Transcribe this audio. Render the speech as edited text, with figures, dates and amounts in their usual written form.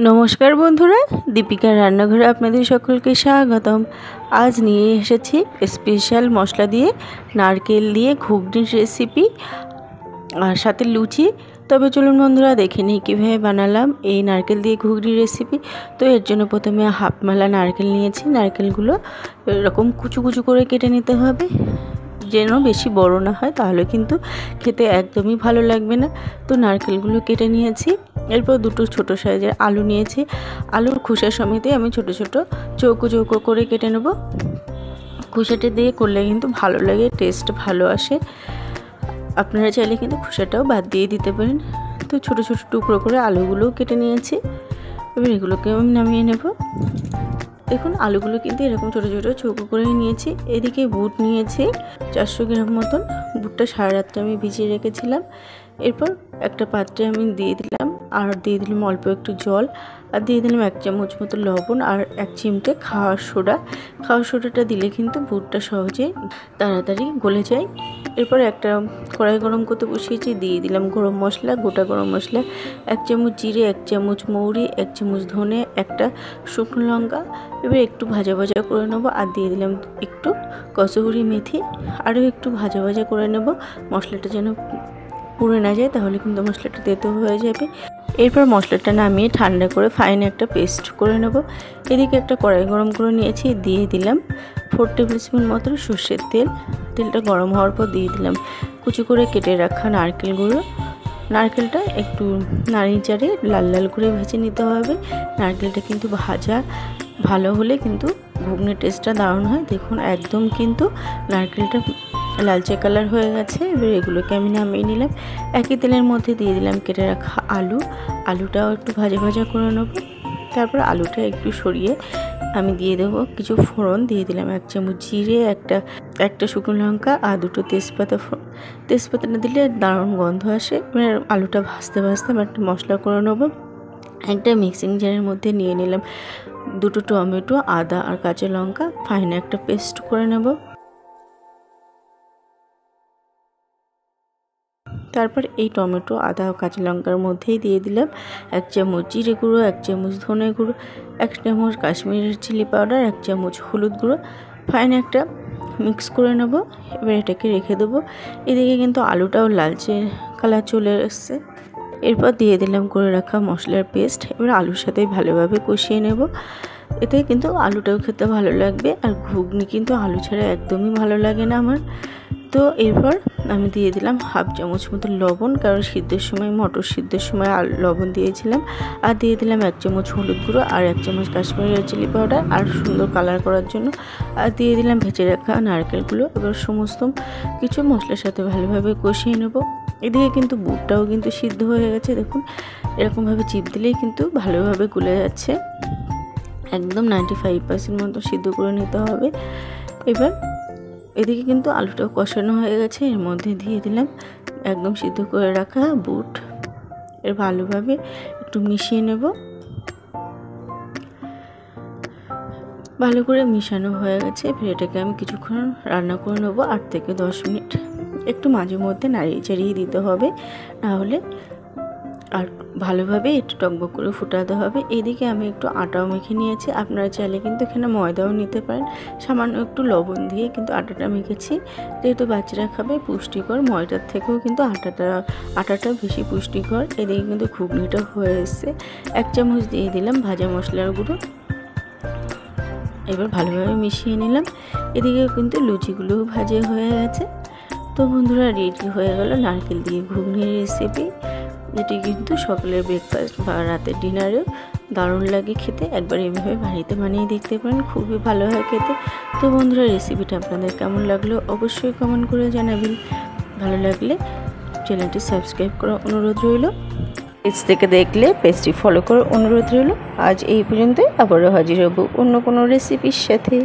নমস্কার বন্ধুরা, দীপিকার রান্নাঘরে আপনাদের সকলকে স্বাগতম। আজ নিয়ে এসেছি স্পেশাল মশলা দিয়ে নারকেল দিয়ে ঘুগনির রেসিপি আর সাথে লুচি। তবে চলুন বন্ধুরা দেখে নিই কীভাবে বানালাম এই নারকেল দিয়ে ঘুগনির রেসিপি। তো এর জন্য প্রথমে হাফ মালা নারকেল নিয়েছি। নারকেলগুলো এরকম কুচু কুচু করে কেটে নিতে হবে, যেন বেশি বড় না হয়, তাহলে কিন্তু খেতে একদমই ভালো লাগবে না। তো নারকেলগুলো কেটে নিয়েছি। এরপর দুটো ছোট সাইজের আলু নিয়েছি। আলুর খোসা সমেত আমি ছোট ছোট চৌকো চৌকো করে কেটে নেব। খোসাটা দিয়ে করলে কিন্তু ভালো লাগে, টেস্ট ভালো আসে। আপনারা চাইলে কিন্তু খোসাটাও বাদ দিয়ে দিতে পারেন। তো ছোট ছোট টুকরো করে আলুগুলোও কেটে নিয়েছি। এবার এগুলোকে আমি নামিয়ে নেব। দেখুন আলুগুলো কিন্তু এরকম ছোটো ছোটো চৌকো করে নিয়েছি। এদিকে বুট নিয়েছি 400 গ্রাম মতন। বুটটা সারা রাতটা আমি ভিজিয়ে রেখেছিলাম। এরপর একটা পাত্রে আমি দিয়ে দিলাম, আর দিয়ে দিলাম অল্প একটু জল, আর দিয়ে দিলাম 1 চামচ মতো লবণ আর 1 চিমটে খাওয়ার সোডা। খাওয়ার সোডাটা দিলে কিন্তু বুটটা সহজে তাড়াতাড়ি গলে যায়। এরপর একটা কড়াই গরম করতে বসিয়েছি, দিয়ে দিলাম গরম মশলা, গোটা গরম মশলা, 1 চামচ জিরে, 1 চামচ মৌরি, 1 চামচ ধনে, একটা শুকনো লঙ্কা। এবার একটু ভাজা ভাজা করে নেবো, আর দিয়ে দিলাম একটু কসুরি মেথি। আরও একটু ভাজা ভাজা করে নেব, মশলাটা যেন পুড়ে না যায়, তাহলে কিন্তু মশলাটা তেতো হয়ে যাবে। এরপর মশলাটা নামিয়ে ঠান্ডা করে ফাইন একটা পেস্ট করে নেব। এদিকে একটা কড়াই গরম করে নিয়েছি, দিয়ে দিলাম 4 টেবিল স্পুন মতো সর্ষের তেল। তেলটা গরম হওয়ার পর দিয়ে দিলাম কুচি করে কেটে রাখা নারকেলগুলো। নারকেলটা একটু নাড়িয়ে চাড়িয়ে লাল লাল করে ভেজে নিতে হবে। নারকেলটা কিন্তু ভাজা ভালো হলে কিন্তু ঘুগনির টেস্টটা দারুণ হয়। দেখুন একদম কিন্তু নারকেলটা লালচে কালার হয়ে গেছে। এবার এগুলোকে আমি নামিয়ে নিলাম। একই তেলের মধ্যে দিয়ে দিলাম কেটে রাখা আলুটাও একটু ভাজা ভাজা করে নেব। তারপর আলুটা একটু সরিয়ে আমি দিয়ে দেবো কিছু ফোড়ন। দিয়ে দিলাম 1 চামচ জিরে, একটা শুকনো লঙ্কা আর 2টো তেজপাতা। তেজপাতাটা দিলে দারুণ গন্ধ আসে। এবার আলুটা ভাজতে ভাজতে আমি একটা মশলা করে নেবো। একটা মিক্সিং জারের মধ্যে নিয়ে নিলাম 2টো টমেটো, আদা আর কাঁচা লঙ্কা, ফাইন একটা পেস্ট করে নেব। তারপর এই টমেটো, আদা ও কাঁচা লঙ্কার মধ্যেই দিয়ে দিলাম 1 চামচ জিরে গুঁড়ো, 1 চামচ ধনে গুঁড়ো, 1 চামচ কাশ্মীরি চিলি পাউডার, 1 চামচ হলুদ গুঁড়ো। ফাইন একটা মিক্স করে নেব। এবার এটাকে রেখে দেবো। এদিকে কিন্তু আলুটাও লালচে কালার চলে এসছে। এরপর দিয়ে দিলাম করে রাখা মশলার পেস্ট। এবার আলুর সাথে ভালোভাবে কষিয়ে নেব। এতে কিন্তু আলুটাও খেতে ভালো লাগবে, আর ঘুগনি কিন্তু আলু ছাড়া একদমই ভালো লাগে না আমার। তো এরপর আমি দিয়ে দিলাম 1/2 চামচ মতো লবণ, কারণ সিদ্ধের সময় মটর সিদ্ধের সময় লবণ দিয়েছিলাম। আর দিয়ে দিলাম 1 চামচ হলুদ গুঁড়ো আর 1 চামচ কাশ্মীরি চিলি পাউডার, আর সুন্দর কালার করার জন্য। আর দিয়ে দিলাম ভেজে রাখা নারকেলগুলো। এবার সমস্ত কিছু মশলার সাথে ভালোভাবে কষিয়ে নেব। এদিকে কিন্তু বুটটাও কিন্তু সিদ্ধ হয়ে গেছে। দেখুন এরকমভাবে চিপ দিলেই কিন্তু ভালোভাবে গলে যাচ্ছে। একদম 95% মতো সিদ্ধ করে নিতে হবে। এবার এদিকে কিন্তু আলুটাও কষানো হয়ে গেছে। এর মধ্যে দিয়ে দিলাম একদম সিদ্ধ করে রাখা বুট। এর ভালোভাবে একটু মিশিয়ে নেব। ভালো করে মিশানো হয়ে গেছে। এবার এটাকে আমি কিছুক্ষণ রান্না করে নেব, 8 থেকে 10 মিনিট। একটু মাঝে মধ্যে নাড়িয়ে চাড়িয়ে দিতে হবে, নাহলে আর ভালোভাবে একটু টকবক করে ফুটাতে হবে। এদিকে আমি একটু আটাও মেখে নিয়েছি। আপনারা চাইলে কিন্তু এখানে ময়দাও নিতে পারেন। সামান্য একটু লবণ দিয়ে কিন্তু আটাটা মেখেছি, যেহেতু বাচ্চারা খাবে, পুষ্টিকর। ময়দার থেকেও কিন্তু আটাটা বেশি পুষ্টিকর। এদিকে কিন্তু ঘুগনিটা হয়ে এসছে। 1 চামচ দিয়ে দিলাম ভাজা মশলার গুঁড়ো। এবার ভালোভাবে মিশিয়ে নিলাম। এদিকে কিন্তু লুচিগুলোও ভাজা হয়ে গেছে। তো বন্ধুরা রেডি হয়ে গেল নারকেল দিয়ে ঘুগনির রেসিপি, যেটি কিন্তু সকালের ব্রেকফাস্ট বা রাতের ডিনারেও দারুণ লাগে খেতে। একবার এভাবে বাড়িতে বানিয়ে দেখতে পারেন, খুবই ভালো হয় খেতে। তো বন্ধুরা রেসিপিটা আপনাদের কেমন লাগলো অবশ্যই কমেন্ট করে জানাবেন। ভালো লাগলে চ্যানেলটি সাবস্ক্রাইব করার অনুরোধ রইল। পেজ থেকে দেখলে পেজটি ফলো করার অনুরোধ রইল। আজ এই পর্যন্তই, আবারও হাজির হব অন্য কোনো রেসিপির সাথে।